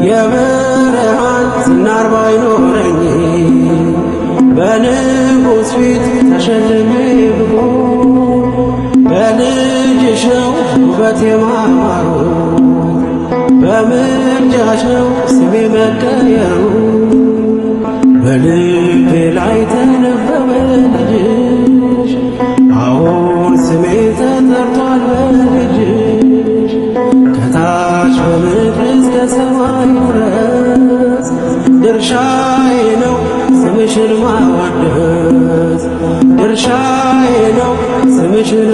የብርሃን ዝናር ባይኖረኝ በንጉሥ ፊት ተሸልሜ ብቆም በልጅሽ ነው ውበት የማማሩ በምልጃሽ ነው ስሜ መቀየሩ በልቤ ላይ ተነበበ ልጅሽ አሁን ስሜ ተጠርቷል በልጅሽ ከታች በምድር እስከ ሰማይ ድረስ ድርሻዬ ነው ስምሽን ማወደስ ድርሻዬ ነው ስምሽን